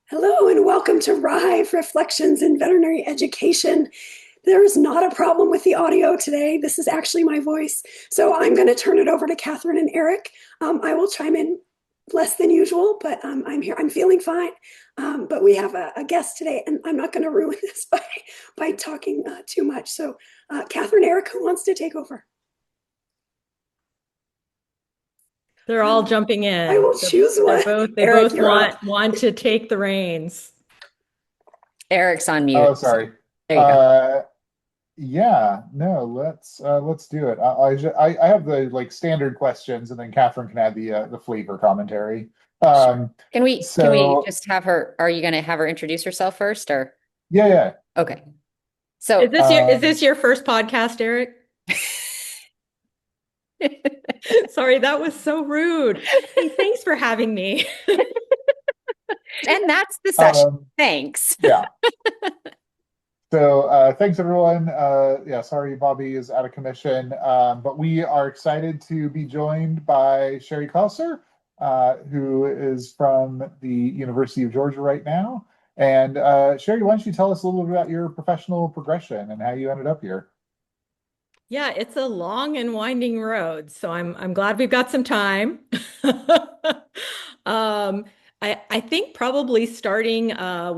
Hello and welcome to RIVE Reflections in Veterinary Education. There is not a problem with the audio today. This is actually my voice. So I'm going to turn it over to Catherine and Eric. I will chime in less than usual, but I'm here. I'm feeling fine. But we have a guest today, and I'm not going to ruin this by talking too much. So, Catherine, Eric, who wants to take over? They're all jumping I in. will choose They're one. both they Eric, both you're up. want to take the reins. Eric's on Oh, mute. So sorry. there you go. Uh, yeah, no, let's do it. I have the like standard questions, and then Catherine can add the flavor commentary. Sure. Um, Can we so just have her, are you going to have her introduce herself first or? yeah, yeah. Okay. Is So, this your first podcast, Eric? Sorry, that was so rude. Hey, thanks for having me. and that's the session. Um, Thanks. yeah. So thanks everyone. Yeah, sorry Bobby is out of commission, but we are excited to be joined by Sherry Clouser, who is from the University of Georgia right now. And Sherry, why don't you tell us a little bit about your professional progression and how you ended up here? Yeah, it's a long and winding road, so I'm glad we've got some time. Um, I think probably starting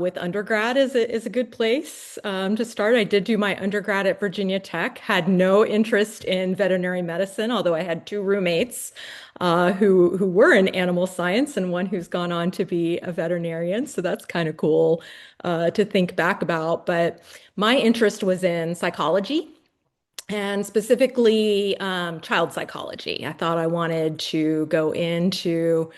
with undergrad is a good place to start. I did do my undergrad at Virginia Tech, had no interest in veterinary medicine, although I had two roommates who were in animal science and one who's gone on to be a veterinarian. So that's kind of cool to think back about. But my interest was in psychology and specifically child psychology. I thought I wanted to go into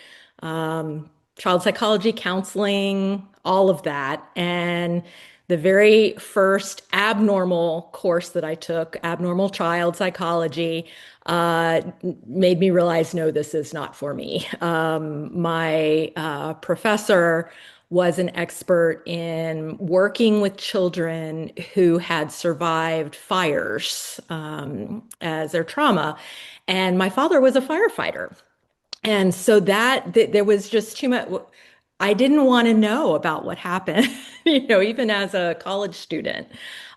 child psychology, counseling, all of that. And the very first abnormal course that I took, abnormal child psychology, made me realize, no, this is not for me. My professor was an expert in working with children who had survived fires as their trauma. And my father was a firefighter. And so there was just too much. I didn't want to know about what happened, even as a college student.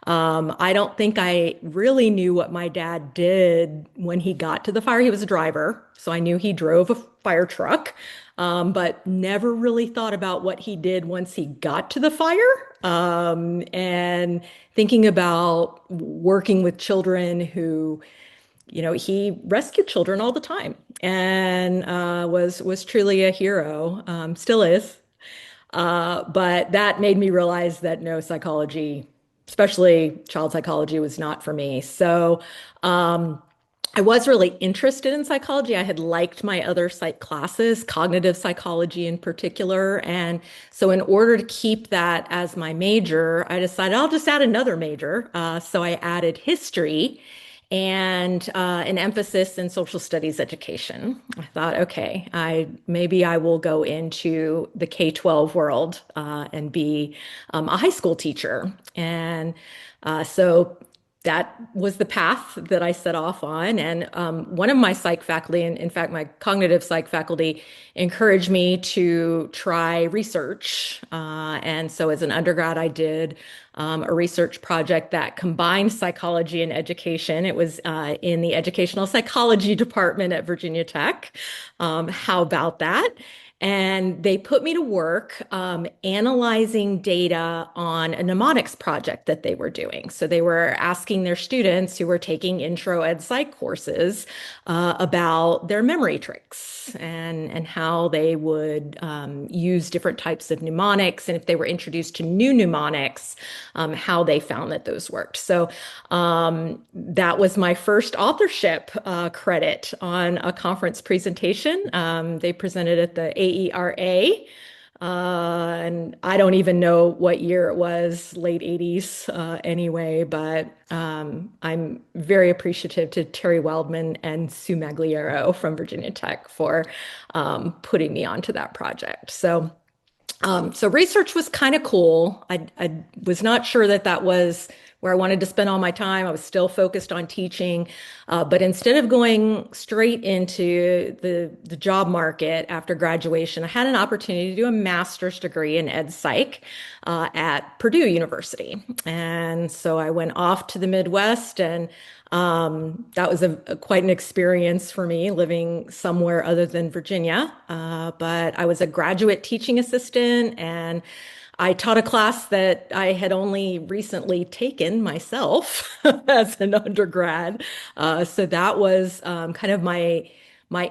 I don't think I really knew what my dad did when he got to the fire. He was a driver, so I knew he drove a fire truck, but never really thought about what he did once he got to the fire. And thinking about working with children who he rescued children all the time and was truly a hero, still is. But that made me realize that no, psychology, especially child psychology, was not for me. So I was really interested in psychology. I had liked my other psych classes, cognitive psychology in particular. And so, in order to keep that as my major, I decided I'll just add another major. So, I added history and an emphasis in social studies education. I thought, okay, maybe I will go into the K-12 world and be a high school teacher. And so that was the path that I set off on. And one of my psych faculty, and in fact, my cognitive psych faculty, encouraged me to try research. And so as an undergrad, I did a research project that combined psychology and education. It was in the educational psychology department at Virginia Tech. How about that? And they put me to work analyzing data on a mnemonics project that they were doing. So they were asking their students who were taking intro ed psych courses about their memory tricks and how they would use different types of mnemonics. And if they were introduced to new mnemonics, how they found that those worked. So that was my first authorship credit on a conference presentation. They presented at the AERA. And I don't even know what year it was, late 80s anyway, but I'm very appreciative to Terry Wildman and Sue Magliero from Virginia Tech for putting me onto that project. So research was kind of cool. I was not sure that that was where I wanted to spend all my time. I was still focused on teaching. But instead of going straight into the job market after graduation, I had an opportunity to do a master's degree in ed psych at Purdue University. And so I went off to the Midwest, and that was quite an experience for me living somewhere other than Virginia. But I was a graduate teaching assistant, and I taught a class that I had only recently taken myself as an undergrad. So that was kind of my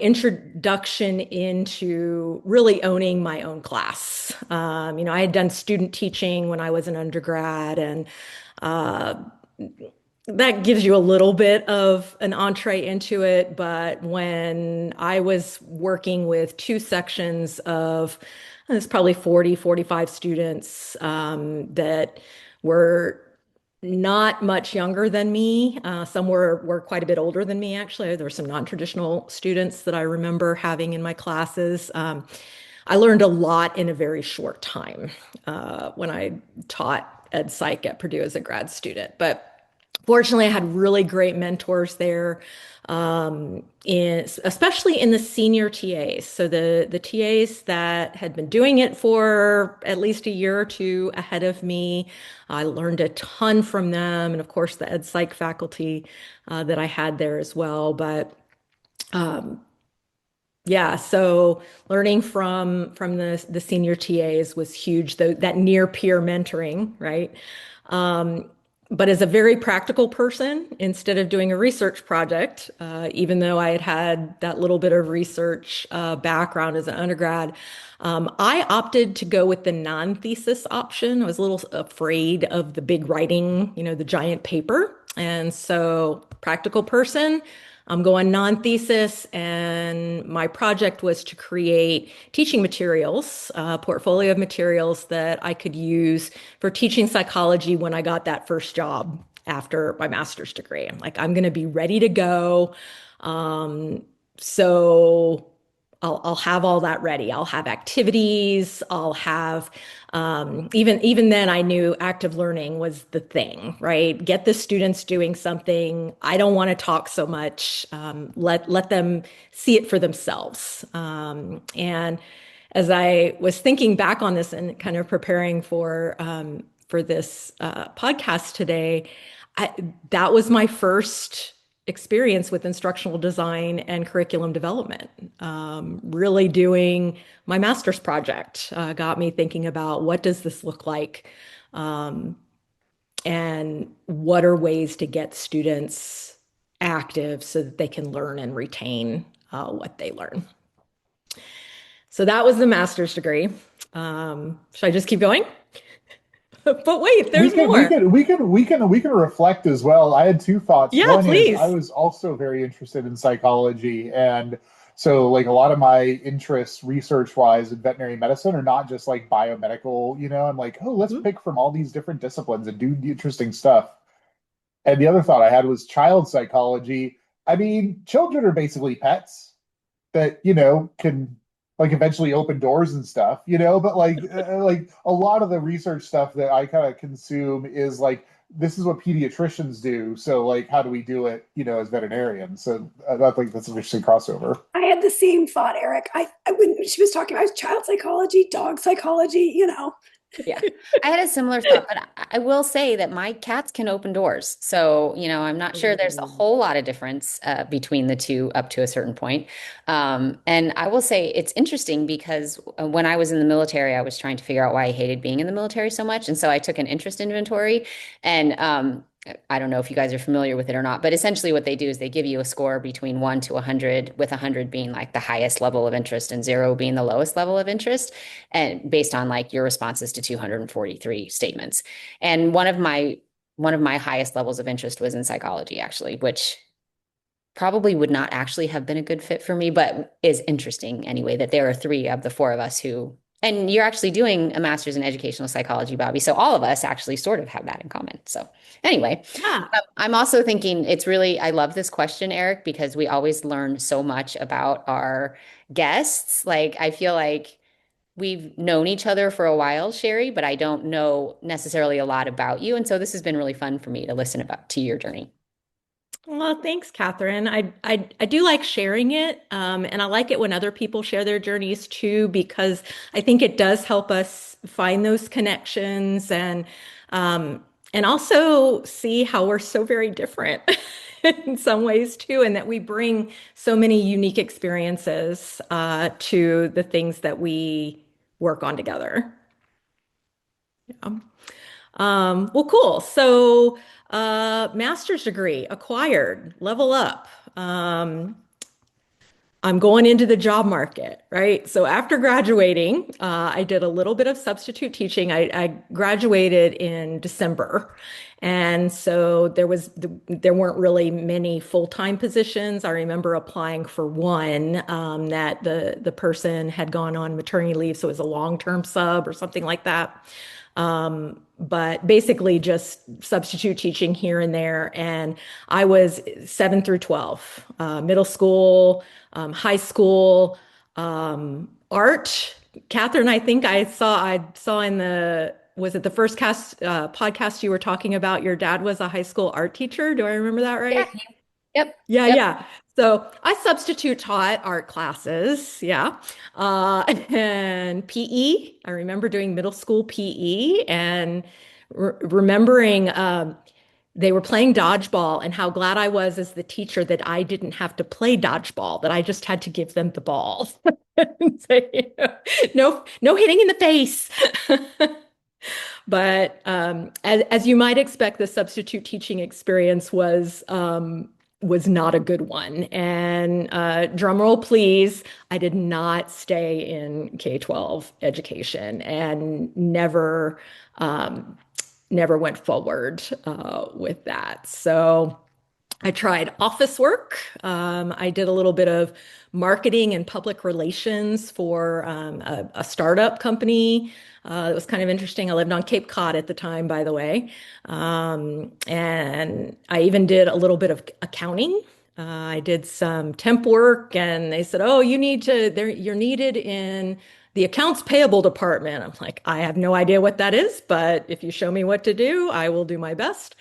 introduction into really owning my own class. I had done student teaching when I was an undergrad, and uh, that gives you a little bit of an entree into it. But when I was working with two sections of, it's probably 40, 45 students that were not much younger than me. Some were quite a bit older than me, actually. There were some non-traditional students that I remember having in my classes. I learned a lot in a very short time when I taught ed psych at Purdue as a grad student. But fortunately, I had really great mentors there, especially in the senior TAs. So the TAs that had been doing it for at least a year or two ahead of me, I learned a ton from them, and of course the ed psych faculty that I had there as well. But um, yeah, so learning from the senior TAs was huge, though that near peer mentoring, right? Um, but as a very practical person, instead of doing a research project, even though I had had that little bit of research background as an undergrad, I opted to go with the non-thesis option. I was a little afraid of the big writing, the giant paper. And so, practical person, I'm going non-thesis, and my project was to create teaching materials, a portfolio of materials that I could use for teaching psychology when I got that first job after my master's degree. I'm like, I'm going to be ready to go. Um, so I'll have all that ready. I'll have activities. I'll have even then I knew active learning was the thing, right? Get the students doing something. I don't want to talk so much. Let them see it for themselves. And as I was thinking back on this and kind of preparing for this podcast today, I, that was my first experience with instructional design and curriculum development. Really doing my master's project got me thinking about what does this look like, um, and what are ways to get students active so that they can learn and retain what they learn. So that was the master's degree. Should I just keep going? But wait, We there's can we more. can we can we can we can reflect as well. I had two thoughts. Yeah, One is I please. was also very interested in psychology, and so like a lot of my interests research wise in veterinary medicine are not just like biomedical, I'm like, oh, let's Mhm. pick from all these different disciplines and do the interesting stuff. And the other thought I had was child psychology. I mean, children are basically pets that can like eventually open doors and stuff, but like a lot of the research stuff that I kind of consume is like this is what pediatricians do, so like how do we do it, as veterinarians? So I think that's an interesting crossover. I had the same thought, Eric. When she was talking about child psychology, dog psychology. Yeah, I had a similar thought, but I will say that my cats can open doors. So, I'm not sure there's a whole lot of difference between the two up to a certain point. And I will say it's interesting because when I was in the military, I was trying to figure out why I hated being in the military so much. And so I took an interest inventory, and I don't know if you guys are familiar with it or not, but essentially what they do is they give you a score between 1 to 100, with 100 being like the highest level of interest and 0 being the lowest level of interest, and based on like your responses to 243 statements. And one of my highest levels of interest was in psychology, actually, which probably would not actually have been a good fit for me, but is interesting anyway that there are three of the four of us who, and you're actually doing a master's in educational psychology, Bobby. So all of us actually sort of have that in common. So anyway, Yeah. I'm also thinking I love this question, Eric, because we always learn so much about our guests. Like, I feel like we've known each other for a while, Sherry, but I don't know necessarily a lot about you. And so this has been really fun for me to listen about to your journey. Well, thanks, Catherine. I do like sharing it, and I like it when other people share their journeys too, because I think it does help us find those connections and also see how we're so very different in some ways too, and that we bring so many unique experiences to the things that we work on together. Yeah. Well, cool. So, master's degree acquired, level up. Um, I'm going into the job market, right? So after graduating, I did a little bit of substitute teaching. I graduated in December, and so there weren't really many full-time positions. I remember applying for one that the person had gone on maternity leave, so it was a long-term sub or something like that. But basically just substitute teaching here and there. And I was 7 through 12, middle school, high school, art. Catherine, I think I saw in was it the first podcast you were talking about? Your dad was a high school art teacher. Do I remember that Yeah. right? Yep. Yeah, Yep. yeah. So I substitute taught art classes, yeah. And PE. I remember doing middle school PE and remembering they were playing dodgeball and how glad I was as the teacher that I didn't have to play dodgeball, that I just had to give them the ball. And say, no, no hitting in the face. But as you might expect, the substitute teaching experience was not a good one. And drum roll, please, I did not stay in K-12 education and never went forward with that. So I tried office work. I did a little bit of marketing and public relations for a startup company. It was kind of interesting. I lived on Cape Cod at the time, by the way. And I even did a little bit of accounting. I did some temp work, and they said, "Oh, you're needed in the accounts payable department." I'm like, I have no idea what that is, but if you show me what to do, I will do my best.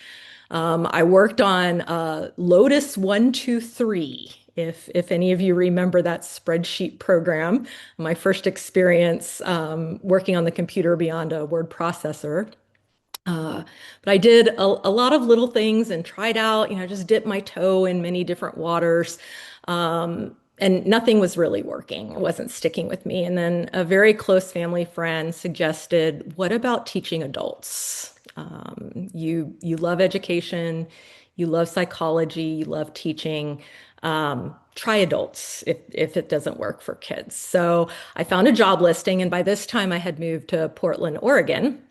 I worked on Lotus 123, if any of you remember that spreadsheet program. My first experience working on the computer beyond a word processor. Uh, but I did a lot of little things and tried out, just dipped my toe in many different waters. And nothing was really working. It wasn't sticking with me. And then a very close family friend suggested, what about teaching adults? You love education, you love psychology, you love teaching. Try adults if it doesn't work for kids. So I found a job listing, and by this time I had moved to Portland, Oregon.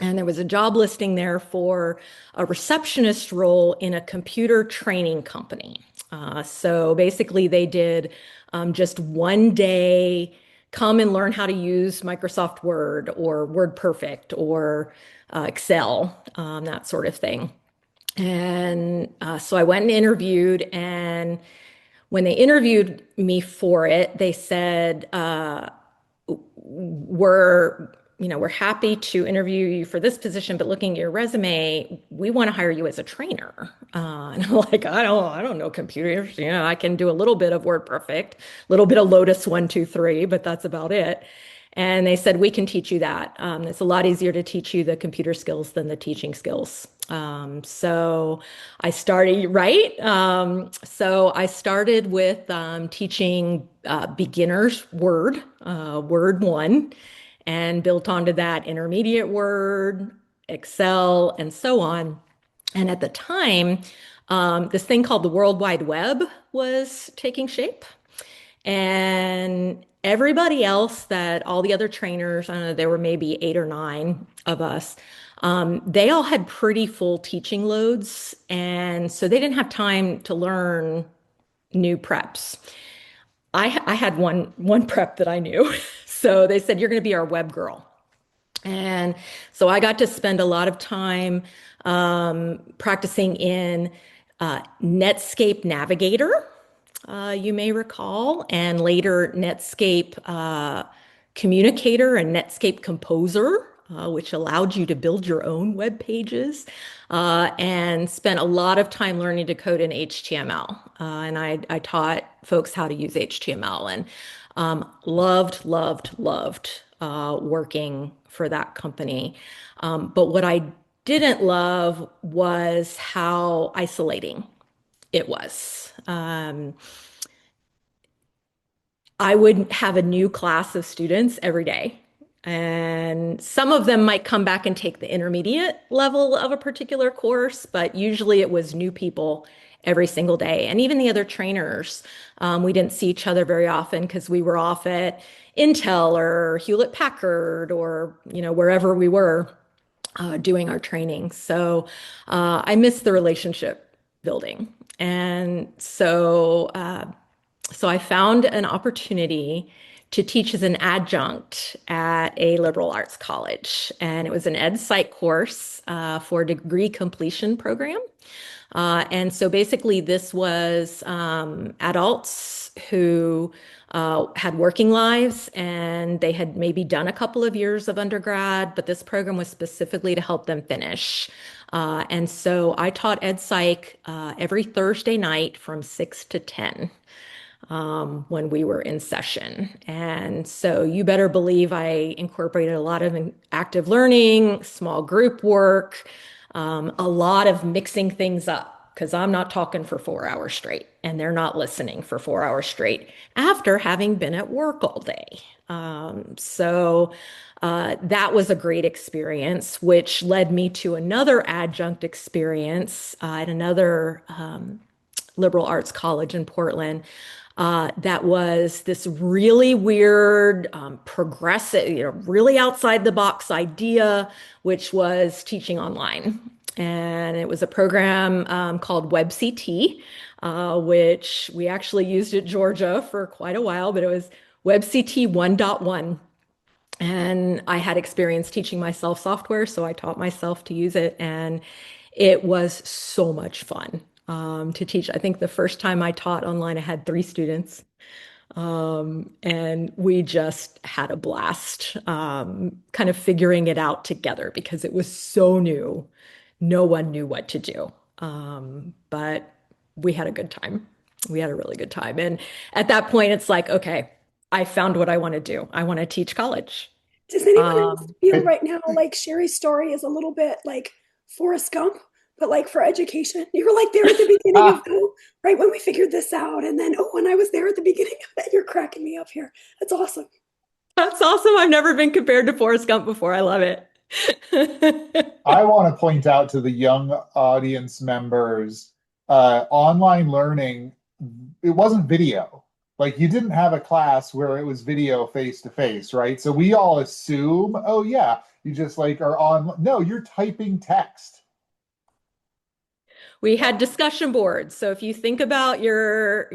And there was a job listing there for a receptionist role in a computer training company. So basically, they did just one day come and learn how to use Microsoft Word or WordPerfect or Excel, that sort of thing. And so I went and interviewed, and when they interviewed me for it, they said, we're happy to interview you for this position, but looking at your resume, we want to hire you as a trainer. And I'm like, I don't know computers. I can do a little bit of WordPerfect, a little bit of Lotus 123, but that's about it. And they said, we can teach you that. It's a lot easier to teach you the computer skills than the teaching skills. So I started, right? So I started with teaching beginners Word, Word 1, and built onto that intermediate Word, Excel, and so on. And at the time, this thing called the World Wide Web was taking shape. And everybody else, that all the other trainers, I don't know, there were maybe 8 or 9 of us, they all had pretty full teaching loads. And so they didn't have time to learn new preps. I had one prep that I knew. So they said, you're going to be our web girl. And so I got to spend a lot of time practicing in Netscape Navigator, you may recall, and later Netscape Communicator and Netscape Composer, which allowed you to build your own web pages, and spent a lot of time learning to code in HTML. And I taught folks how to use HTML and loved working for that company. But what I didn't love was how isolating it was. I would have a new class of students every day. And some of them might come back and take the intermediate level of a particular course, but usually it was new people every single day. And even the other trainers, we didn't see each other very often because we were off at Intel or Hewlett Packard or, wherever we were doing our training. So I miss the relationship building. And so I found an opportunity to teach as an adjunct at a liberal arts college. And it was an ed psych course for a degree completion program. And so basically, this was adults who had working lives and they had maybe done a couple of years of undergrad, but this program was specifically to help them finish. And so I taught ed psych every Thursday night from 6 to 10 when we were in session. And so you better believe I incorporated a lot of active learning, small group work, a lot of mixing things up because I'm not talking for 4 hours straight and they're not listening for 4 hours straight after having been at work all day. That was a great experience, which led me to another adjunct experience at another liberal arts college in Portland. That was this really weird, progressive, really outside the box idea, which was teaching online. And it was a program called WebCT, which we actually used at Georgia for quite a while, but it was WebCT 1.1. And I had experience teaching myself software, so I taught myself to use it. And it was so much fun to teach. I think the first time I taught online, I had 3 students. And we just had a blast kind of figuring it out together because it was so new. No one knew what to do. But we had a good time. We had a really good time. And at that point, it's like, okay, I found what I want to do. I want to teach college. Does anyone else Um, feel right now like Sherry's story is a little bit like Forrest Gump, but like for education? You were like there at the beginning of right when we figured this out, and then when I was there at the beginning of it, you're cracking me up here. That's awesome. that's awesome. I've never been compared to Forrest Gump before. I love it. I want to point out to the young audience members, online learning, it wasn't video. Like you didn't have a class where it was video face to face, right? So we all assume, oh yeah, you just like are on. No, you're typing text. We had discussion boards. So if you think about your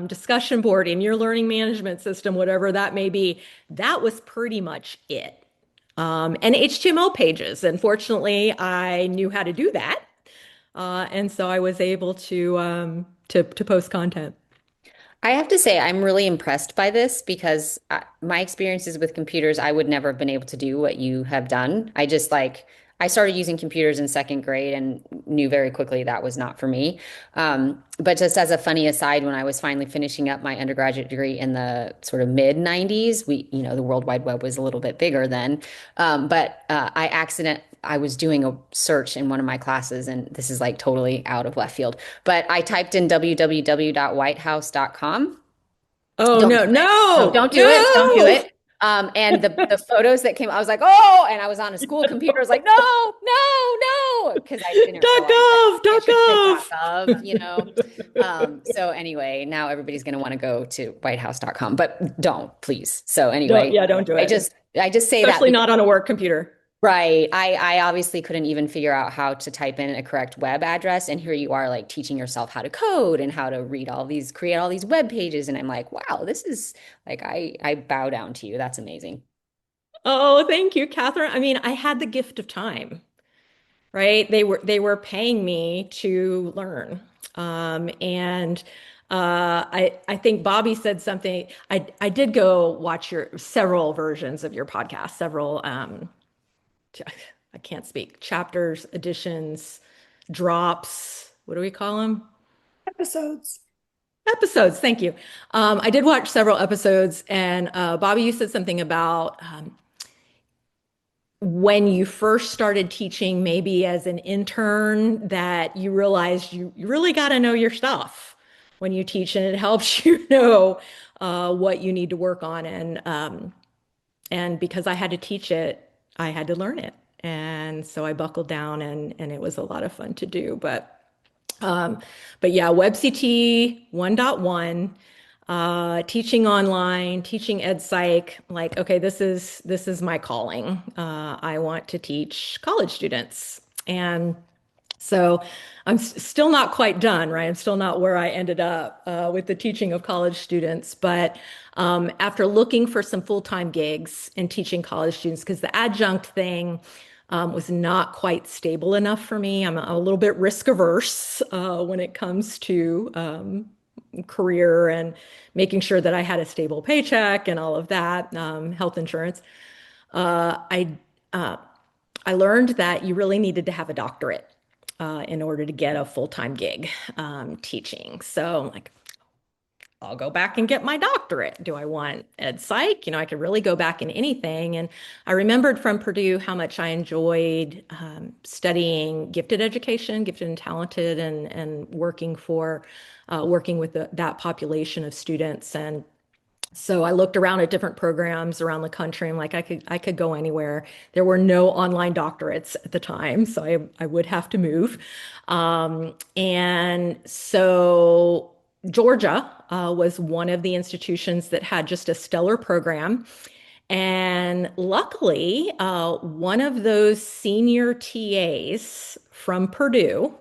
discussion board in your learning management system, whatever that may be, that was pretty much it. And HTML pages. And fortunately, I knew how to do that, and so I was able to post content. I have to say, I'm really impressed by this because my experiences with computers, I would never have been able to do what you have done. I started using computers in second grade and knew very quickly that was not for me. But just as a funny aside, when I was finally finishing up my undergraduate degree in the sort of mid 90s, the World Wide Web was a little bit bigger then. I was doing a search in one of my classes, and this is like totally out of left field, but I typed in www.whitehouse.com. Oh Don't no, do it. No, no, don't do it. Don't do no! it. And the photos that came, I was like, oh, and I was on a school computer. I was like, no, no, no, because I didn't realize that it Dot should say gov. .gov. So anyway, now everybody's going to want to go to whitehouse.com, but don't, please. So Don't, anyway, yeah, don't do I it. just I just say that Especially because not on a work computer. right. I obviously couldn't even figure out how to type in a correct web address. And here you are like teaching yourself how to code and how to create all these web pages. And I'm like, wow, this is like, I bow down to you. That's amazing. Oh, thank you, Catherine. I mean, I had the gift of time, right? They were paying me to learn. And I think Bobby said something. I did go watch your several versions of your podcast, several I can't speak, chapters, editions, drops. What do we call them? Episodes. Episodes. Thank you. I did watch several episodes, and Bobby, you said something about when you first started teaching, maybe as an intern, that you realized you really got to know your stuff when you teach, and it helps you know what you need to work on. And because I had to teach it, I had to learn it. And so I buckled down, and it was a lot of fun to do. Um, but yeah, WebCT 1.1, teaching online, teaching ed psych, like, okay, this is my calling. I want to teach college students. And so I'm still not quite done, right? I'm still not where I ended up with the teaching of college students. But after looking for some full-time gigs and teaching college students, because the adjunct thing was not quite stable enough for me. I'm a little bit risk averse when it comes to career and making sure that I had a stable paycheck and all of that, health insurance. Uh, I uh, I learned that you really needed to have a doctorate in order to get a full-time gig teaching. So I'm like, I'll go back and get my doctorate. Do I want ed psych? I could really go back in anything. And I remembered from Purdue how much I enjoyed studying gifted education, gifted and talented, and working with that population of students. And so I looked around at different programs around the country. I'm like, I could go anywhere. There were no online doctorates at the time, so I would have to move. And so Georgia was one of the institutions that had just a stellar program. And luckily, one of those senior TAs from Purdue,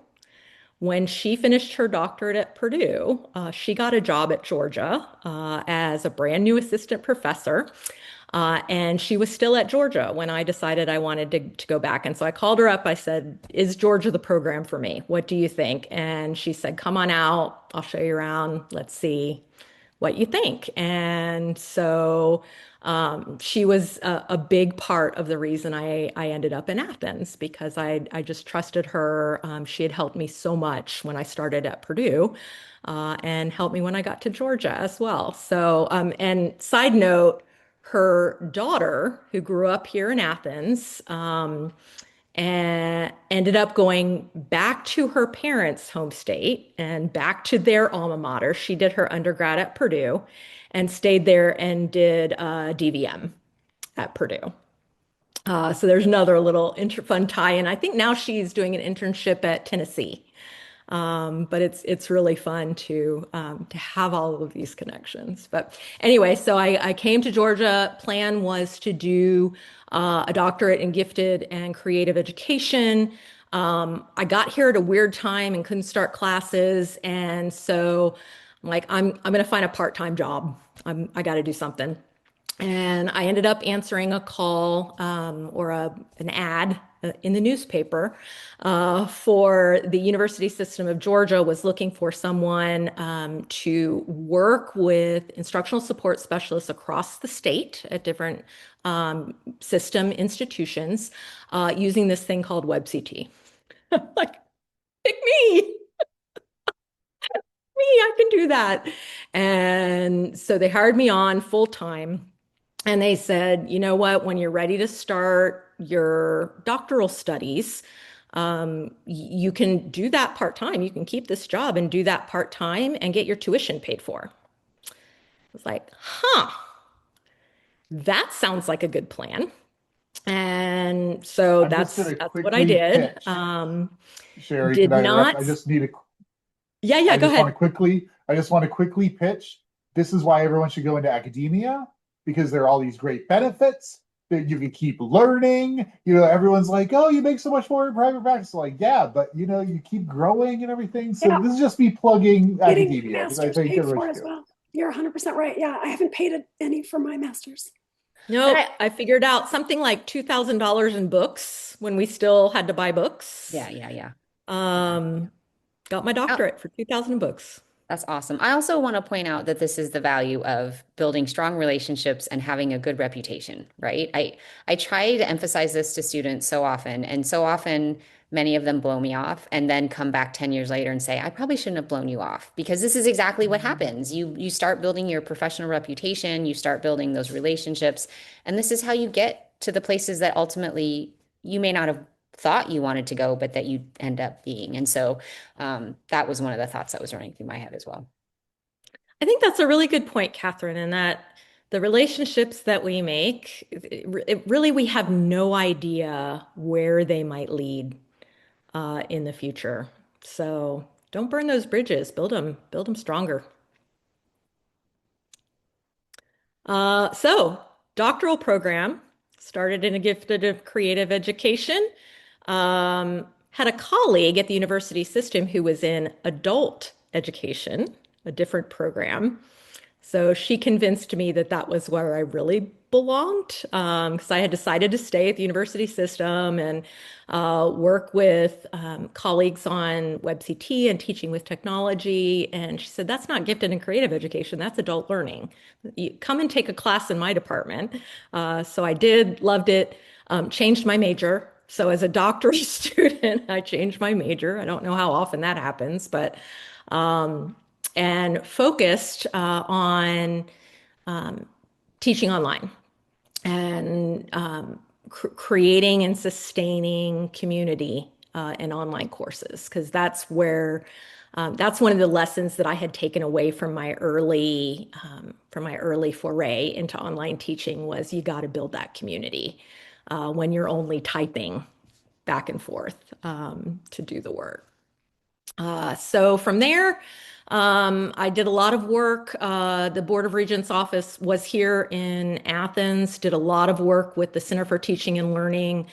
when she finished her doctorate at Purdue, she got a job at Georgia as a brand new assistant professor. And she was still at Georgia when I decided I wanted to go back. And so I called her up. I said, is Georgia the program for me? What do you think? And she said, come on out. I'll show you around. Let's see what you think. And so she was a big part of the reason I ended up in Athens, because I just trusted her. She had helped me so much when I started at Purdue, and helped me when I got to Georgia as well. So, and side note, her daughter, who grew up here in Athens, and ended up going back to her parents' home state and back to their alma mater. She did her undergrad at Purdue and stayed there and did DVM at Purdue. So there's another little fun tie-in. I think now she's doing an internship at Tennessee. But it's really fun to have all of these connections. But anyway, so I came to Georgia. Plan was to do a doctorate in gifted and creative education. I got here at a weird time and couldn't start classes, and so I'm like, I'm gonna find a part-time job. I got to do something. And I ended up answering a call or an ad in the newspaper for the University System of Georgia was looking for someone to work with instructional support specialists across the state at different system institutions using this thing called WebCT. Like, pick me. Me, I can do that. And so they hired me on full time. And they said, you know what, when you're ready to start your doctoral studies, you can do that part time. You can keep this job and do that part time and get your tuition paid for. I was like, huh, that sounds like a good plan. And so I'm just going to that's what I quickly did. pitch. Sherry, could Did I interrupt? not. I just need a Yeah, go ahead. I just want to quickly pitch. This is why everyone should go into academia, because there are all these great benefits that you can keep learning. Everyone's like, oh, you make so much more in private practice. Like, yeah, but you keep growing and everything. So Yeah, this is just me plugging getting academia because I masters think paid everyone for should as do it. well. You're 100% right. Yeah, I haven't paid any for my masters. Nope, I figured out something like $2,000 in books when we still had to buy books. Yeah. Um, got my Oh, doctorate for 2,000 books. That's awesome. I also want to point out that this is the value of building strong relationships and having a good reputation, right? I try to emphasize this to students so often, and so often many of them blow me off and then come back 10 years later and say, "I probably shouldn't have blown you off," because this is exactly what happens. You start building your professional reputation, you start building those relationships, and this is how you get to the places that ultimately you may not have thought you wanted to go, but that you end up being. And so that was one of the thoughts that was running through my head as well. I think that's a really good point, Catherine, in that the relationships that we make, really, we have no idea where they might lead in the future. So don't burn those bridges, build them stronger. So, doctoral program started in a gifted of creative education. Had a colleague at the university system who was in adult education, a different program. So she convinced me that that was where I really belonged, because I had decided to stay at the university system and work with colleagues on WebCT and teaching with technology. And she said, "That's not gifted and creative education, that's adult learning. You come and take a class in my department." So I did, loved it, changed my major. So as a doctoral student, I changed my major. I don't know how often that happens, but and focused on teaching online and creating and sustaining community in online courses, because that's one of the lessons that I had taken away from my early foray into online teaching was you got to build that community when you're only typing back and forth to do the work. So from there, I did a lot of work. The Board of Regents office was here in Athens, did a lot of work with the Center for Teaching and Learning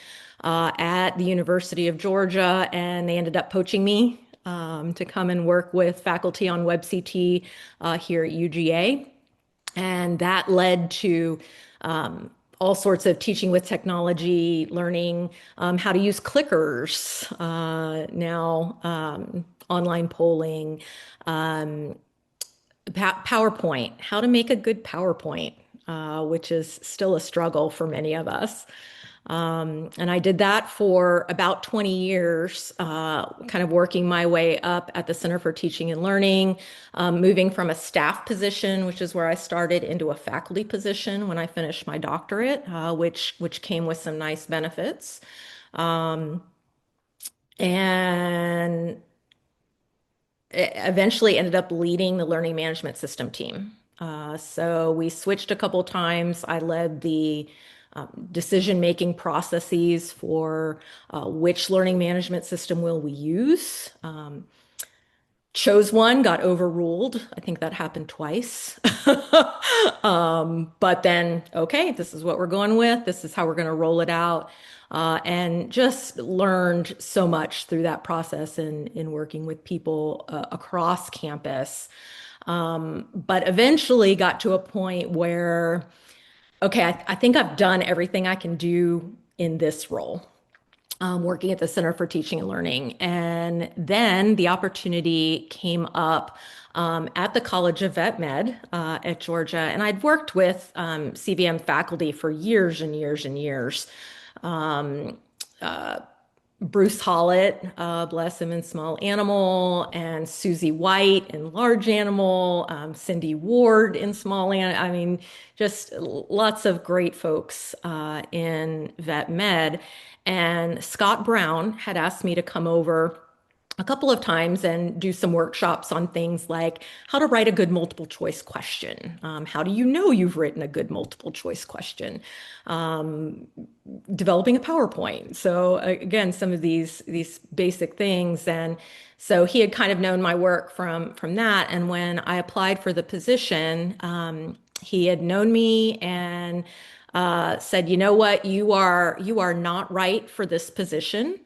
at the University of Georgia, and they ended up poaching me to come and work with faculty on WebCT here at UGA. And that led to all sorts of teaching with technology, learning how to use clickers, now online polling, PowerPoint, how to make a good PowerPoint, which is still a struggle for many of us. And I did that for about 20 years, kind of working my way up at the Center for Teaching and Learning, moving from a staff position, which is where I started, into a faculty position when I finished my doctorate, which came with some nice benefits. And eventually ended up leading the learning management system team. So we switched a couple times. I led the decision-making processes for which learning management system will we use. Chose one, got overruled. I think that happened twice. But then, okay, this is what we're going with. This is how we're going to roll it out. And just learned so much through that process in working with people across campus. But eventually got to a point where, okay, I think I've done everything I can do in this role, working at the Center for Teaching and Learning. And then the opportunity came up at the College of Vet Med at Georgia. And I'd worked with CVM faculty for years and years and years. Bruce Hollett, bless him, in Small Animal, and Susie White in Large Animal, Cindy Ward in Small Animal. I mean, just lots of great folks in Vet Med. And Scott Brown had asked me to come over a couple of times and do some workshops on things like how to write a good multiple choice question. How do you know you've written a good multiple choice question? Developing a PowerPoint. So again, some of these basic things. And so he had kind of known my work from that. And when I applied for the position, he had known me and said, "You know what? You are not right for this position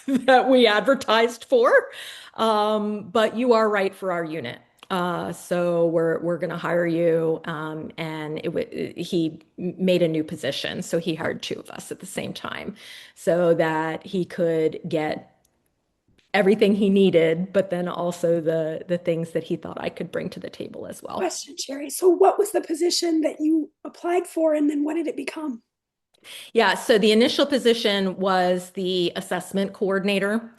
that we advertised for, but you are right for our unit. So we're going to hire you." And he made a new position, so he hired two of us at the same time, so that he could get everything he needed, but then also the things that he thought I could bring to the table as well. Question, Sherry. So, what was the position that you applied for, and then what did it become? Yeah, so the initial position was the assessment coordinator,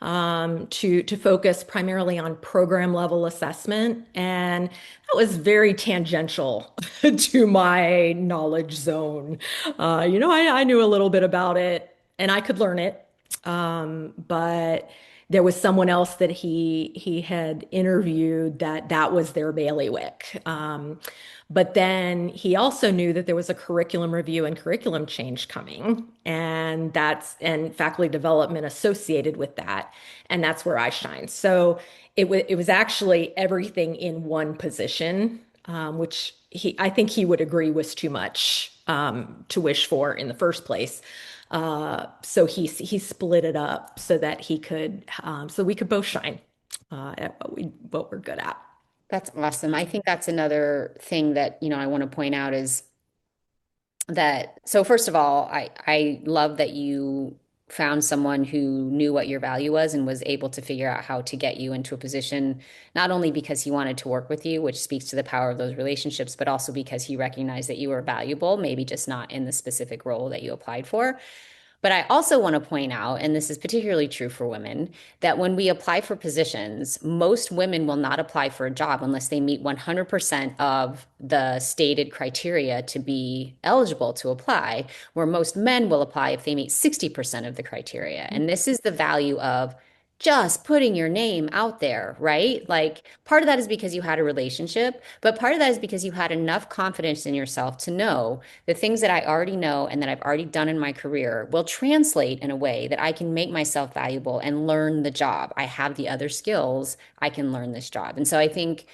to focus primarily on program level assessment, and that was very tangential to my knowledge zone. I knew a little bit about it, and I could learn it, but there was someone else that he had interviewed that was their bailiwick. But then he also knew that there was a curriculum review and curriculum change coming, and faculty development associated with that, and that's where I shine. So it was actually everything in one position, which I think he would agree was too much to wish for in the first place. So he split it up so that so we could both shine at what we're good at. That's awesome. I think that's another thing that, I want to point out is that, so first of all, I love that you found someone who knew what your value was and was able to figure out how to get you into a position, not only because he wanted to work with you, which speaks to the power of those relationships, but also because he recognized that you were valuable, maybe just not in the specific role that you applied for. But I also want to point out, and this is particularly true for women, that when we apply for positions, most women will not apply for a job unless they meet 100% of the stated criteria to be eligible to apply, where most men will apply if they meet 60% of the criteria. And this is the value of just putting your name out there, right? Like part of that is because you had a relationship, but part of that is because you had enough confidence in yourself to know the things that I already know and that I've already done in my career will translate in a way that I can make myself valuable and learn the job. I have the other skills, I can learn this job. And so I think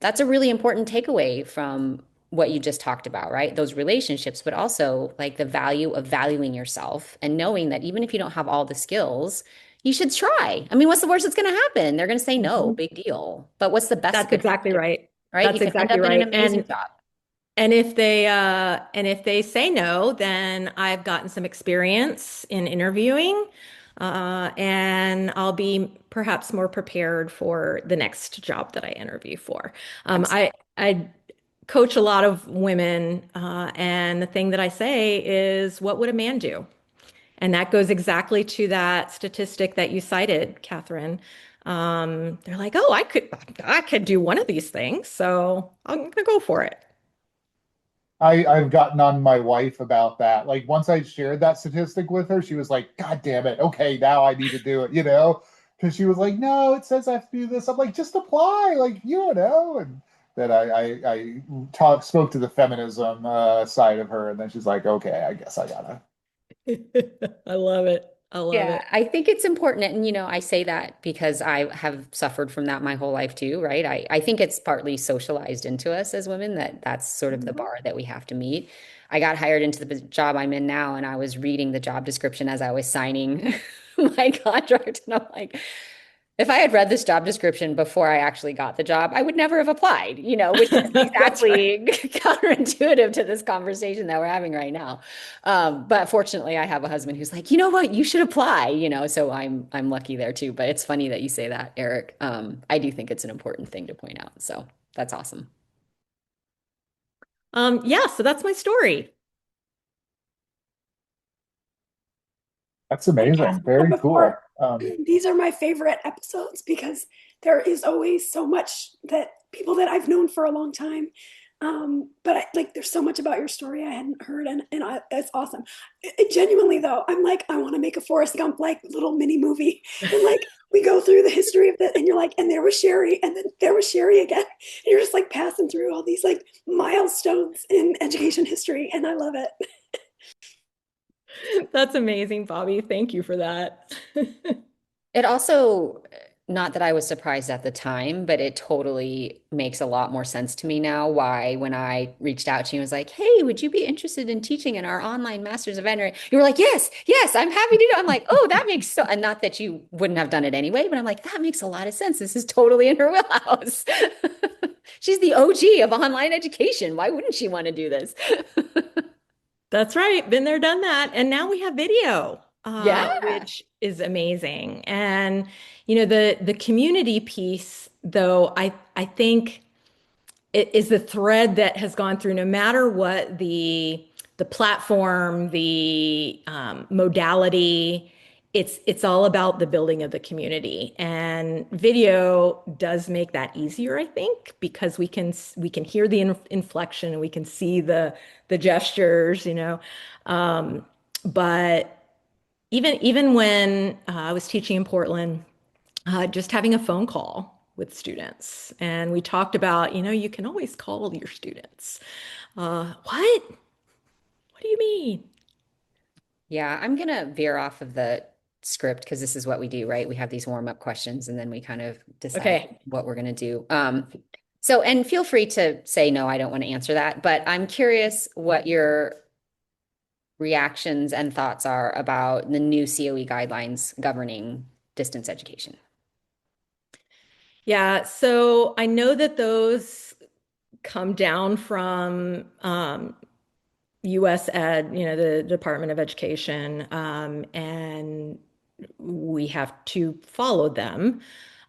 that's a really important takeaway from what you just talked about, right? Those relationships, but also like the value of valuing yourself and knowing that even if you don't have all the skills, you should try. I mean, what's the worst that's going to happen? They're going to say no, Mhm. big deal. But what's the best that That's could exactly happen, right. right? You That's could end exactly up in an right. amazing job. And if they say no, then I've gotten some experience in interviewing, and I'll be perhaps more prepared for the next job that I interview for. I coach a lot of women, and the thing that I say is, what would a man do? And that goes exactly to that statistic that you cited, Catherine. They're like, oh, I could do one of these things, so I'm gonna go for it. I've gotten on my wife about that. Like once I shared that statistic with her, she was like, God damn it. Okay, now I need to do it. Because she was like, no, it says I have to do this. I'm like, just apply, like, And then I spoke to the feminism side of her, and then she's like, okay, I guess I gotta. I love it. I love Yeah, it. I think it's important. And, I say that because I have suffered from that my whole life too, right? I think it's partly socialized into us as women that that's sort of the Mhm. bar that we have to meet. I got hired into the job I'm in now, and I was reading the job description as I was signing my contract. And I'm like, if I had read this job description before I actually got the job, I would never have applied, which is That's right. exactly counterintuitive to this conversation that we're having right now. But fortunately, I have a husband who's like, you know what, you should apply, so I'm lucky there too. But it's funny that you say that, Eric. I do think it's an important thing to point out. So that's awesome. Yeah, so that's my story. That's Like Catherine amazing. said Very before, cool. these are my favorite episodes because there is always so much that people that I've known for a long time. But there's so much about your story I hadn't heard, and it's awesome. Genuinely though, I'm like, I want to make a Forrest Gump like little mini movie, and like we go through the history of that, and you're like, and there was Sherry, and then there was Sherry again. And you're just like passing through all these like milestones in education history, and I love it. That's amazing, Bobby. Thank you for that. It also, not that I was surprised at the time, but it totally makes a lot more sense to me now why when I reached out to you and was like, hey, would you be interested in teaching in our online Masters of Veterinary? You were like, yes, yes, I'm happy to do it. I'm like, oh, that makes so, and not that you wouldn't have done it anyway, but I'm like, that makes a lot of sense. This is totally in her wheelhouse. She's the OG of online education. Why wouldn't she want to do this? That's right. Been there, done that. And now we have video. Yeah. which is amazing. And the community piece, though, I think it is the thread that has gone through no matter what the platform, the modality. It's all about the building of the community, and video does make that easier, I think, because we can hear the inflection and we can see the gestures, but even when I was teaching in Portland, just having a phone call with students. And we talked about, you can always call your students. What? What do you mean? Yeah, I'm gonna veer off of the script because this is what we do, right? We have these warm-up questions and then we kind of decide Okay. what we're gonna do. So, and feel free to say no, I don't want to answer that, but I'm curious what your reactions and thoughts are about the new COE guidelines governing distance education. Yeah. So I know that those come down from US Ed, the Department of Education, and we have to follow them.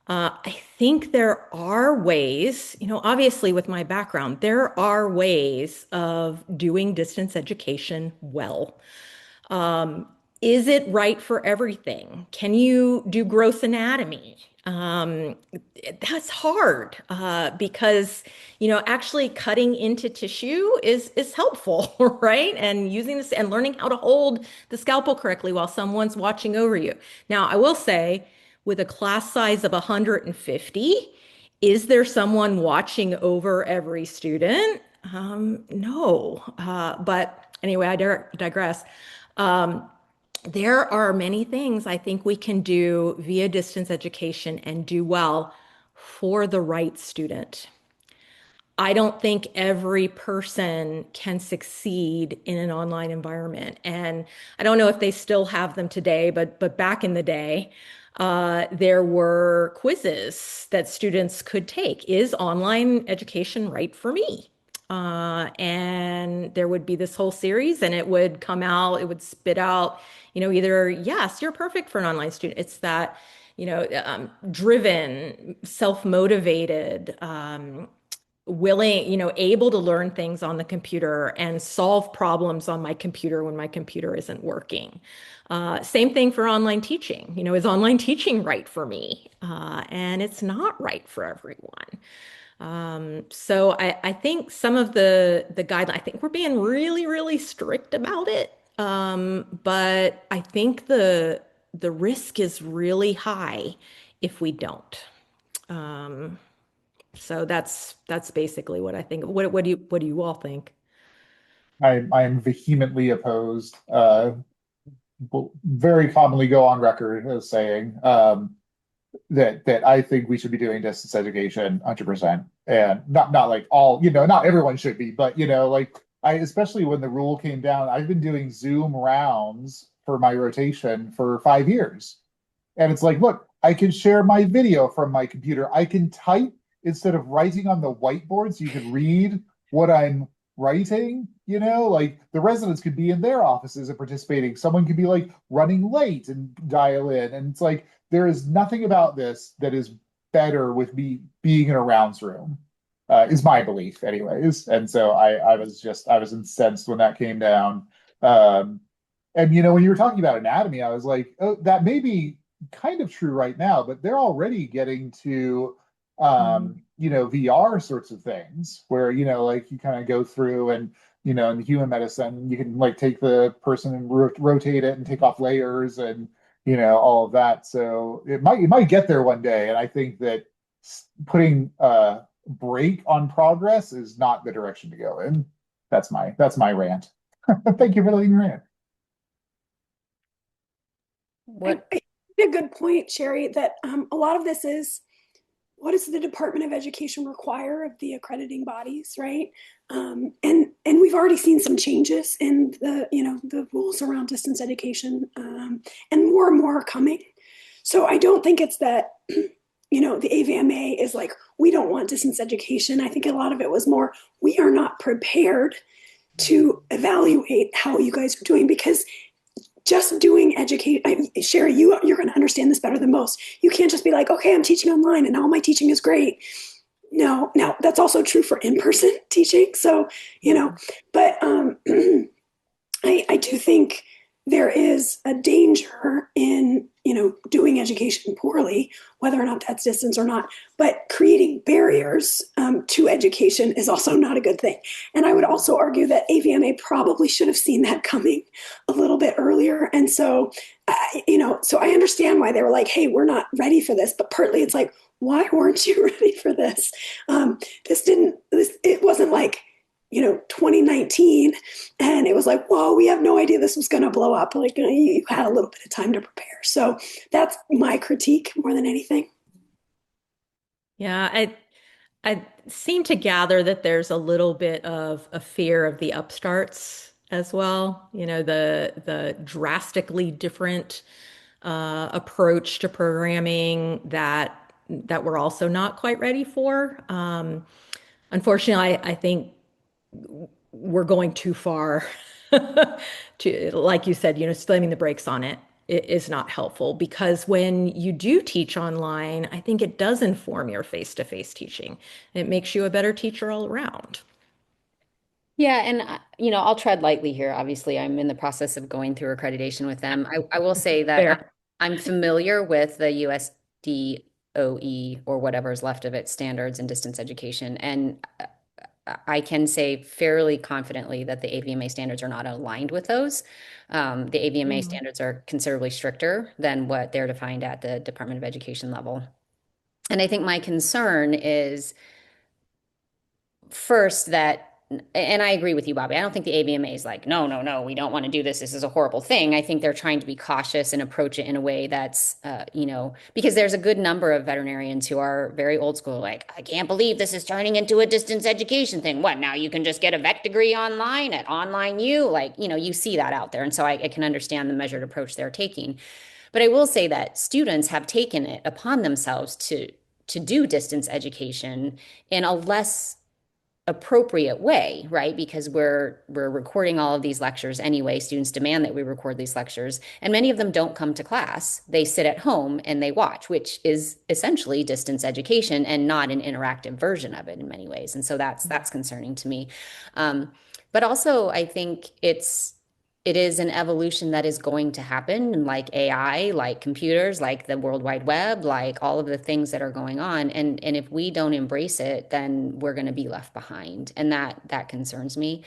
I think there are ways, obviously with my background, there are ways of doing distance education well. Um, is it right for everything? Can you do gross anatomy? That's hard because actually cutting into tissue is helpful, right? And using this and learning how to hold the scalpel correctly while someone's watching over you. Now, I will say, with a class size of 150, is there someone watching over every student? No. But anyway, I digress. Um, there are many things I think we can do via distance education and do well for the right student. I don't think every person can succeed in an online environment. And I don't know if they still have them today, but back in the day, there were quizzes that students could take. Is online education right for me? And there would be this whole series, and it would come out, it would spit out, either, yes, you're perfect for an online student. It's that, driven, self-motivated, willing, able to learn things on the computer and solve problems on my computer when my computer isn't working. Same thing for online teaching. Is online teaching right for me? And it's not right for everyone. So I think some of the guidelines, I think we're being really, really strict about it. But I think the risk is really high if we don't. Um, so that's basically what I think. What do you all think? I'm vehemently opposed. Will very commonly go on record as saying that I think we should be doing distance education 100%, and not like all, not everyone should be, but like I, especially when the rule came down, I've been doing Zoom rounds for my rotation for 5 years. And it's like, look, I can share my video from my computer. I can type instead of writing on the whiteboard so you can read what I'm writing. Like the residents could be in their offices and participating. Someone could be like running late and dial in. And it's like, there is nothing about this that is better with me being in a rounds room, is my belief, anyways. And so I was incensed when that came down. And when you were talking about anatomy, I was like, oh, that may be kind of true right now, but they're already getting to Mm. VR sorts of things where, like you kind of go through and, in human medicine, you can like take the person and rotate it and take off layers and, all of that. So it might get there one day. And I think that putting a brake on progress is not the direction to go in. That's my rant. Thank you for letting me rant. What? I think a good point, Sherry, that a lot of this is what does the Department of Education require of the accrediting bodies, right? And we've already seen some changes in the rules around distance education, and more are coming. So I don't think it's that the AVMA is like we don't want distance education. I think a lot of it was more we are not prepared to evaluate how you guys are doing because just doing educate. Sherry, you're going to understand this better than most. You can't just be like, okay, I'm teaching online and all my teaching is great. No, now that's also true for in-person teaching. So, but I do think there is a danger in doing education poorly, whether or not that's distance or not. But creating barriers to education is also not a good thing. And I would also argue that AVMA probably should have seen that coming a little bit earlier. And so, so I understand why they were like, "Hey, we're not ready for this." But partly it's like, why weren't you ready for this? It wasn't like 2019 and it was like, whoa, we have no idea this was going to blow up. Like, you had a little bit of time to prepare. So that's my critique more than anything. Yeah, I seem to gather that there's a little bit of a fear of the upstarts as well. The drastically different approach to programming that we're also not quite ready for. Unfortunately, I think we're going too far to, like you said, slamming the brakes on it is not helpful because when you do teach online, I think it does inform your face-to-face teaching. It makes you a better teacher all around. Yeah, and I'll tread lightly here. Obviously, I'm in the process of going through accreditation with them. I will say that Fair. I'm familiar with the USDOE or whatever is left of it standards in distance education, and I can say fairly confidently that the AVMA standards are not aligned with those. The AVMA Mm. standards are considerably stricter than what they're defined at the Department of Education level. And I think my concern is first that, and I agree with you, Bobby. I don't think the AVMA is like, no, no, no, we don't want to do this. This is a horrible thing. I think they're trying to be cautious and approach it in a way that's, because there's a good number of veterinarians who are very old school, like, I can't believe this is turning into a distance education thing. What, now you can just get a vet degree online at Online U? Like, you see that out there. And so I can understand the measured approach they're taking. But I will say that students have taken it upon themselves to do distance education in a less appropriate way, right? Because we're recording all of these lectures anyway. Students demand that we record these lectures, and many of them don't come to class. They sit at home and they watch, which is essentially distance education and not an interactive version of it in many ways. And so that's concerning to me. But also, I think it is an evolution that is going to happen, like AI, like computers, like the World Wide Web, like all of the things that are going on. And if we don't embrace it, then we're going to be left behind, and that concerns me.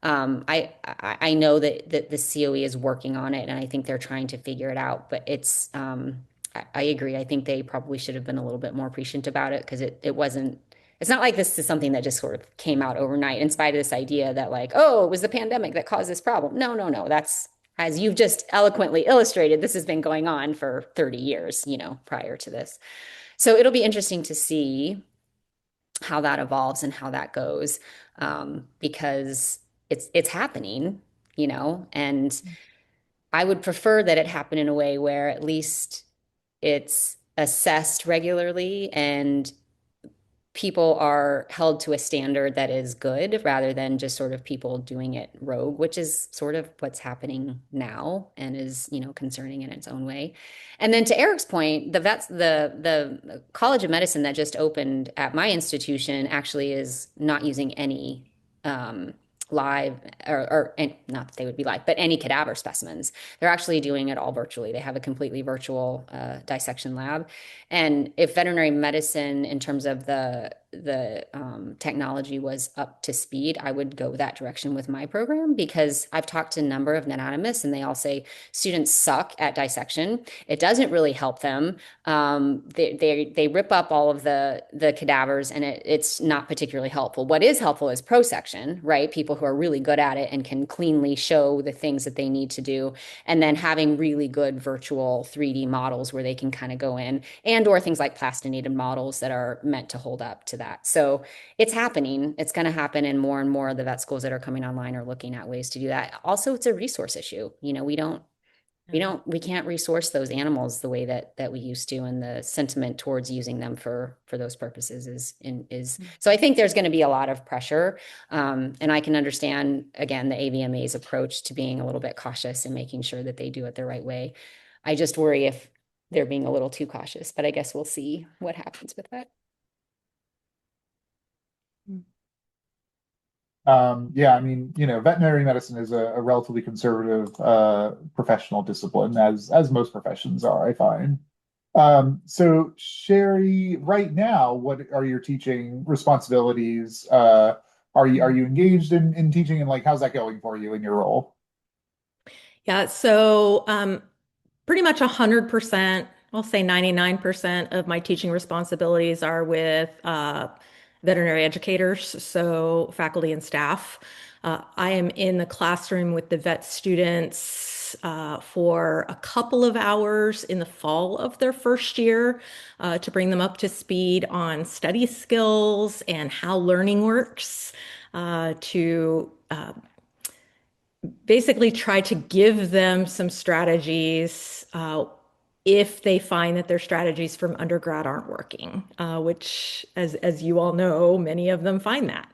I know that the COE is working on it, and I think they're trying to figure it out. But I agree. I think they probably should have been a little bit more prescient about it because it wasn't. It's not like this is something that just sort of came out overnight in spite of this idea that like, oh, it was the pandemic that caused this problem. No, no, no. That's, as you've just eloquently illustrated, this has been going on for 30 years, prior to this. So it'll be interesting to see how that evolves and how that goes, because it's happening, and I would prefer that it happen in a way where at least it's assessed regularly and people are held to a standard that is good rather than just sort of people doing it rogue, which is sort of what's happening now and is, concerning in its own way. And then to Eric's point, the College of Medicine that just opened at my institution actually is not using any live or and not that they would be live, but any cadaver specimens. They're actually doing it all virtually. They have a completely virtual dissection lab. And if veterinary medicine, in terms of the technology, was up to speed, I would go that direction with my program because I've talked to a number of anatomists and they all say students suck at dissection. It doesn't really help them. They rip up all of the cadavers and it's not particularly helpful. What is helpful is prosection, right? People who are really good at it and can cleanly show the things that they need to do, and then having really good virtual 3D models where they can kind of go in, and or things like plastinated models that are meant to hold up to that. So it's happening. It's going to happen, and more of the vet schools that are coming online are looking at ways to do that. Also, it's a resource issue. We don't we can't resource those animals the way that we used to, and the sentiment towards using them for those purposes is so I think there's going to be a lot of pressure. And I can understand again the AVMA's approach to being a little bit cautious and making sure that they do it the right way. I just worry if they're being a little too cautious, but I guess we'll see what happens with that. Yeah, I mean, veterinary medicine is a relatively conservative professional discipline, as most professions are, I find. So Sherry, right now, what are your teaching responsibilities? Are you engaged in teaching, and like how's that going for you in your role? Yeah, so pretty much 100%, I'll say 99% of my teaching responsibilities are with veterinary educators, so faculty and staff. I am in the classroom with the vet students for a couple of hours in the fall of their first year to bring them up to speed on study skills and how learning works, to basically try to give them some strategies if they find that their strategies from undergrad aren't working, which, as you all know, many of them find that.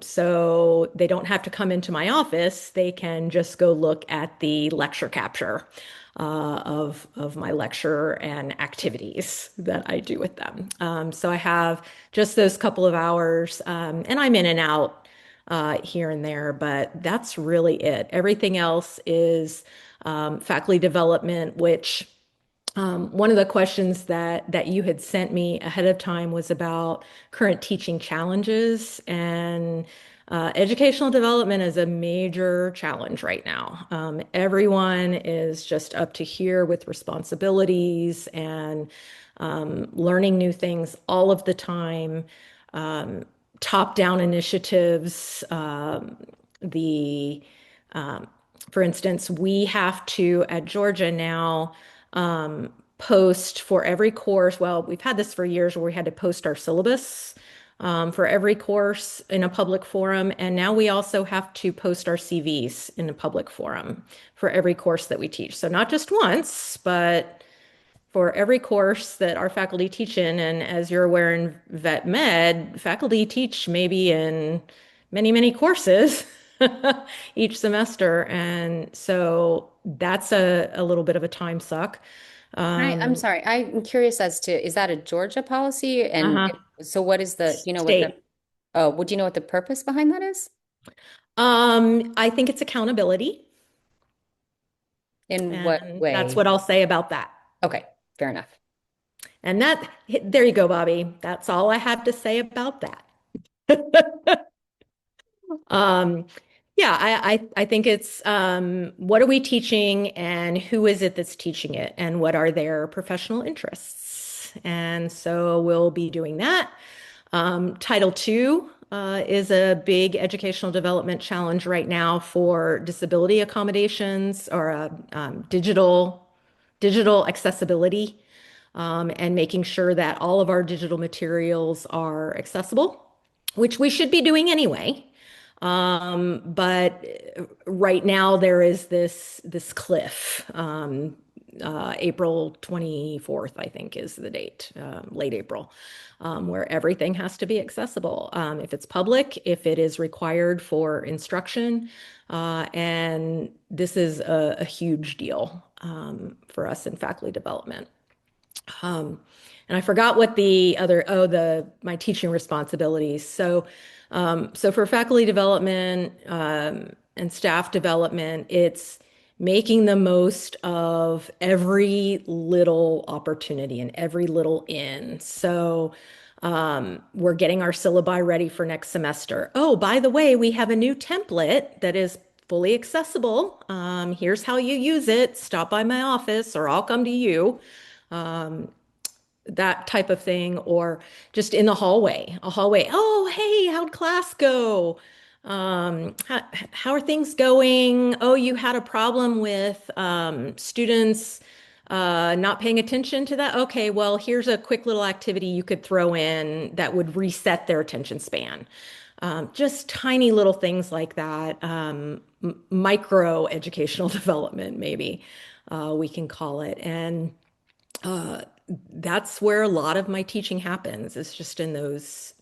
So they don't have to come into my office. They can just go look at the lecture capture of my lecture and activities that I do with them. So I have just those couple of hours, and I'm in and out here and there, but that's really it. Everything else is faculty development, which one of the questions that you had sent me ahead of time was about current teaching challenges, and educational development is a major challenge right now. Everyone is just up to here with responsibilities and learning new things all of the time. Um, Top-down initiatives, the for instance, we have to at Georgia now post for every course. Well, we've had this for years where we had to post our syllabus for every course in a public forum. And now we also have to post our CVs in a public forum for every course that we teach. So not just once, but for every course that our faculty teach in. And as you're aware in vet med, faculty teach maybe in many, many courses each semester. And so that's a little bit of a time suck. I'm Um, sorry. I'm curious as to, is that a Georgia policy? And uh-huh. so what is the, do you know what the, State. oh, would you know what the purpose behind that is? I think it's accountability, In what and that's way? what I'll say about that. Okay, fair enough. And that, there you go, Bobby. That's all I have to say about that. Um, yeah, I think it's what are we teaching and who is it that's teaching it and what are their professional interests? And so we'll be doing that. Title II is a big educational development challenge right now for disability accommodations or digital accessibility, and making sure that all of our digital materials are accessible, which we should be doing anyway. But right now there is this cliff. April 24th, I think, is the date, late April, where everything has to be accessible. If it's public, if it is required for instruction, and this is a huge deal for us in faculty development. Um, and I forgot what the other, oh, my teaching responsibilities. So for faculty development and staff development, it's making the most of every little opportunity and every little in. So we're getting our syllabi ready for next semester. Oh, by the way, we have a new template that is fully accessible. Here's how you use it. Stop by my office or I'll come to you, that type of thing, or just in the hallway, a hallway. Oh, hey, how'd class go? How are things going? Oh, you had a problem with students not paying attention to that. Okay, well, here's a quick little activity you could throw in that would reset their attention span. Just tiny little things like that, micro educational development, maybe we can call it. And uh, that's where a lot of my teaching happens. It's just in those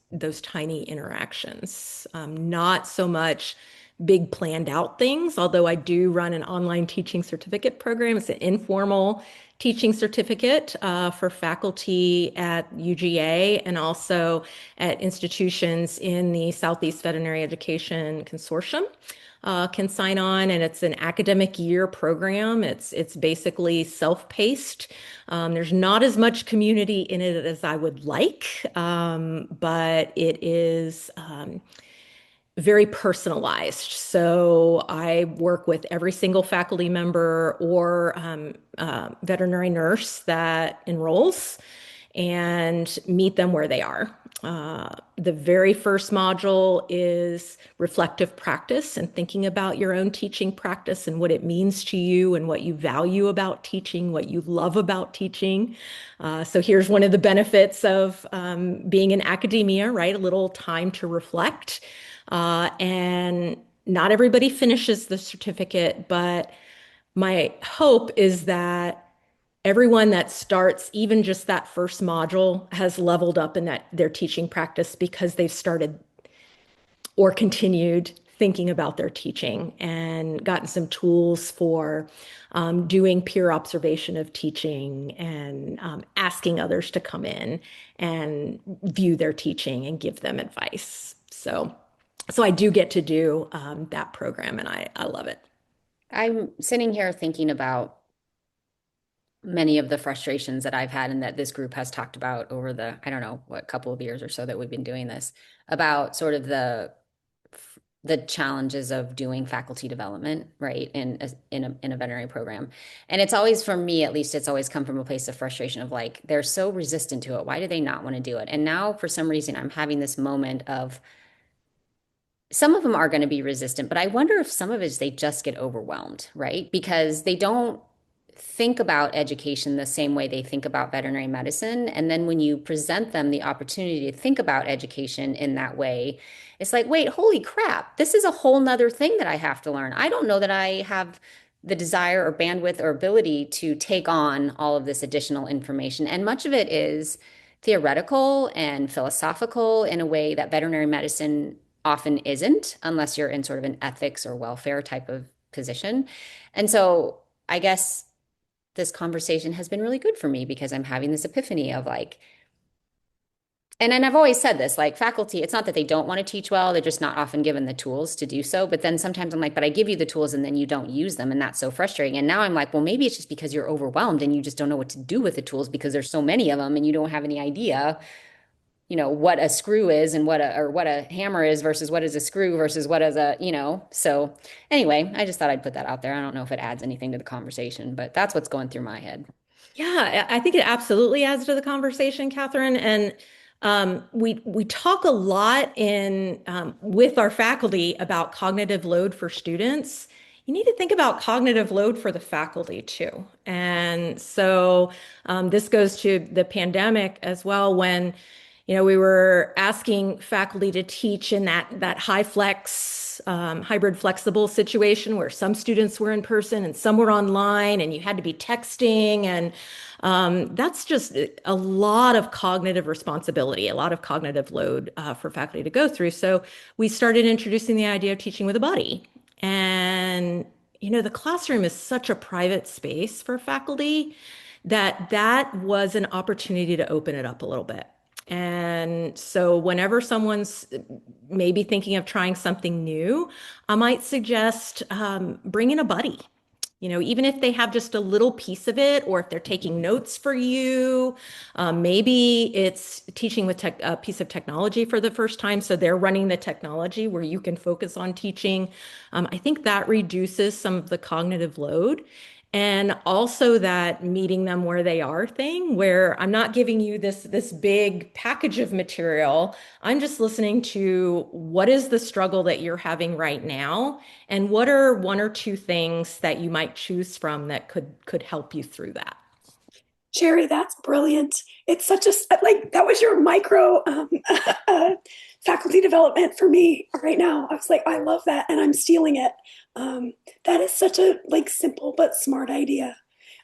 tiny interactions, not so much big planned out things. Although I do run an online teaching certificate program. It's an informal teaching certificate for faculty at UGA and also at institutions in the Southeast Veterinary Education Consortium can sign on, and it's an academic year program. It's basically self-paced. There's not as much community in it as I would like, but it is very personalized. So I work with every single faculty member or veterinary nurse that enrolls and meet them where they are. The very first module is reflective practice and thinking about your own teaching practice and what it means to you and what you value about teaching, what you love about teaching. So here's one of the benefits of being in academia, right? A little time to reflect. And not everybody finishes the certificate, but my hope is that everyone that starts even just that first module has leveled up in that their teaching practice because they've started or continued thinking about their teaching and gotten some tools for doing peer observation of teaching and asking others to come in and view their teaching and give them advice. So I do get to do that program and I love it. I'm sitting here thinking about many of the frustrations that I've had and that this group has talked about over the, I don't know, what couple of years or so that we've been doing this, about sort of the challenges of doing faculty development, right, in a veterinary program. And it's always, for me at least, it's always come from a place of frustration of like, they're so resistant to it. Why do they not want to do it? And now for some reason I'm having this moment of, some of them are going to be resistant, but I wonder if some of it is they just get overwhelmed, right? Because they don't think about education the same way they think about veterinary medicine. And then when you present them the opportunity to think about education in that way, it's like, wait, holy crap, this is a whole nother thing that I have to learn. I don't know that I have the desire or bandwidth or ability to take on all of this additional information. And much of it is theoretical and philosophical in a way that veterinary medicine often isn't, unless you're in sort of an ethics or welfare type of position. And so I guess this conversation has been really good for me because I'm having this epiphany of like, and I've always said this, like faculty, it's not that they don't want to teach well, they're just not often given the tools to do so. But then sometimes I'm like, but I give you the tools and then you don't use them. And that's so frustrating. And now I'm like, well, maybe it's just because you're overwhelmed and you just don't know what to do with the tools because there's so many of them and you don't have any idea, what a screw is and what a hammer is versus what is a screw versus what is so anyway, I just thought I'd put that out there. I don't know if it adds anything to the conversation, but that's what's going through my head. Yeah, I think it absolutely adds to the conversation, Catherine. And we talk a lot in with our faculty about cognitive load for students. You need to think about cognitive load for the faculty too. And so this goes to the pandemic as well, when we were asking faculty to teach in that high flex, hybrid flexible situation where some students were in person and some were online, and you had to be texting, and that's just a lot of cognitive responsibility, a lot of cognitive load for faculty to go through. So we started introducing the idea of teaching with a buddy, and the classroom is such a private space for faculty that was an opportunity to open it up a little bit. And so whenever someone's maybe thinking of trying something new, I might suggest bringing a buddy. Even if they have just a little piece of it, or if they're taking notes for you, maybe it's teaching with a piece of technology for the first time. So they're running the technology where you can focus on teaching. I think that reduces some of the cognitive load. And also that meeting them where they are thing, where I'm not giving you this big package of material. I'm just listening to what is the struggle that you're having right now, and what are one or two things that you might choose from that could help you through that. Sherry, that's brilliant. It's such a, like, that was your micro faculty development for me right now. I was like, I love that, and I'm stealing it. Um, that is such a like simple but smart idea.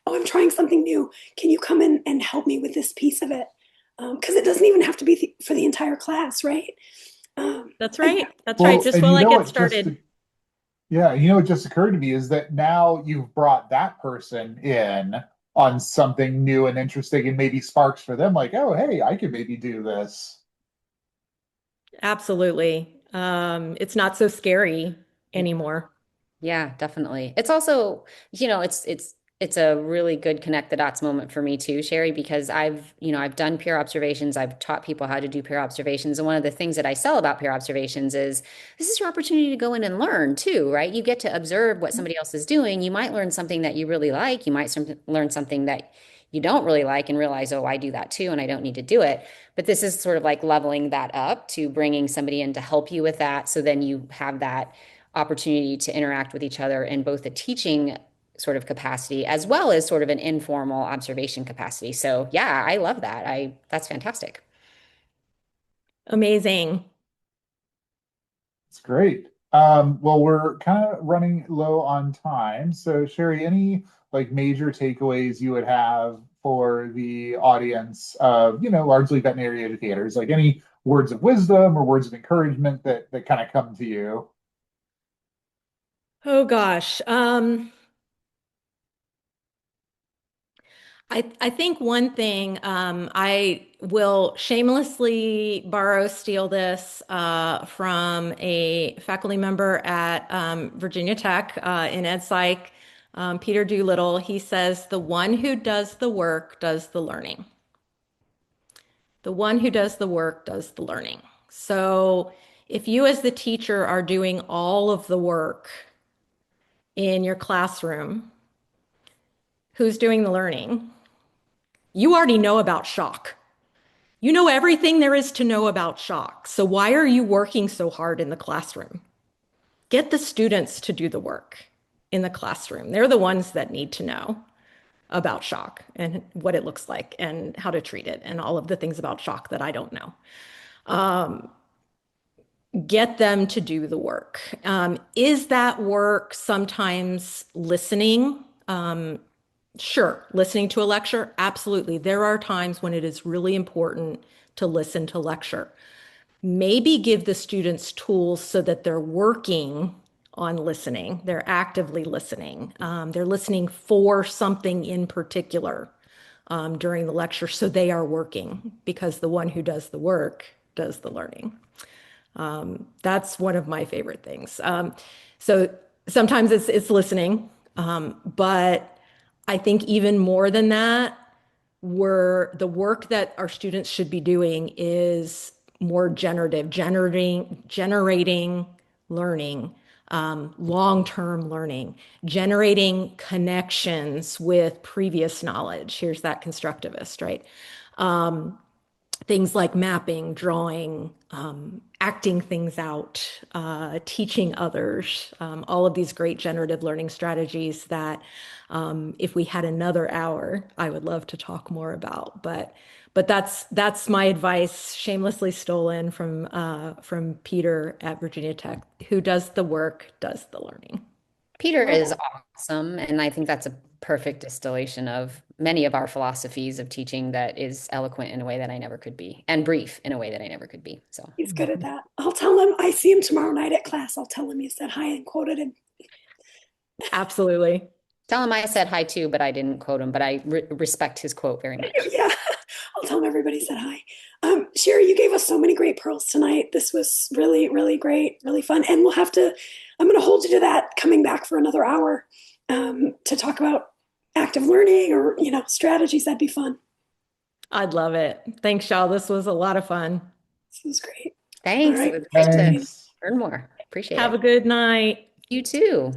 Oh, I'm trying something new. Can you come in and help me with this piece of it? Because it doesn't even have to be for the entire class, right? That's I, right. That's right. Well, Just and while you I know get what started. yeah, you know what just occurred to me is that now you've brought that person in on something new and interesting and maybe sparks for them like, oh, hey, I could maybe do this. Absolutely. It's not so scary anymore. Yeah, definitely. It's also, it's a really good connect the dots moment for me too, Sherry, because I've done peer observations. I've taught people how to do peer observations. And one of the things that I sell about peer observations is this is your opportunity to go in and learn too, right? You get to observe what somebody else is doing. You might learn something that you really like. You might learn something that you don't really like and realize, oh, I do that too, and I don't need to do it. But this is sort of like leveling that up to bringing somebody in to help you with that. So then you have that opportunity to interact with each other in both a teaching sort of capacity as well as sort of an informal observation capacity. So yeah, I love that. That's fantastic. Amazing. It's great. Well, we're kind of running low on time. So, Sherry, any like major takeaways you would have for the audience of, largely veterinary educators, like any words of wisdom or words of encouragement that kind of come to you? Oh gosh. I think one thing I will shamelessly steal this from a faculty member at Virginia Tech in Ed Psych, Peter Doolittle. He says, "The one who does the work does the learning. The one who does the work does the learning." So if you as the teacher are doing all of the work in your classroom, who's doing the learning? You already know about shock. You know everything there is to know about shock. So why are you working so hard in the classroom? Get the students to do the work in the classroom. They're the ones that need to know about shock and what it looks like and how to treat it and all of the things about shock that I don't know. Get them to do the work. Is that work sometimes listening? Sure, listening to a lecture, absolutely. There are times when it is really important to listen to lecture. Maybe give the students tools so that they're working on listening. They're actively listening. They're listening for something in particular during the lecture. So they are working because the one who does the work does the learning. That's one of my favorite things. So sometimes it's listening, but I think even more than that, the work that our students should be doing is more generating learning, long-term learning, generating connections with previous knowledge. Here's that constructivist, right? Things like mapping, drawing, acting things out, teaching others, all of these great generative learning strategies that if we had another hour, I would love to talk more about. But that's my advice, shamelessly stolen from Peter at Virginia Tech, who does the work, does the learning. Peter love is it. awesome. And I think that's a perfect distillation of many of our philosophies of teaching that is eloquent in a way that I never could be and brief in a way that I never could be. So He's good at that. I'll tell him. I see him tomorrow night at class. I'll tell him you said hi and quoted him. Absolutely. tell him I said hi too, but I didn't quote him, but I respect his quote very much. Yeah, I'll tell him everybody said hi. Sherry, you gave us so many great pearls tonight. This was really, really great, really fun. And I'm going to hold you to that coming back for another hour to talk about active learning or, strategies. That'd be fun. I'd love it. Thanks, y'all. This was a lot of fun. This was great. All Thanks. It right. was great to Thanks. learn more. Appreciate Have it. a good night. You too.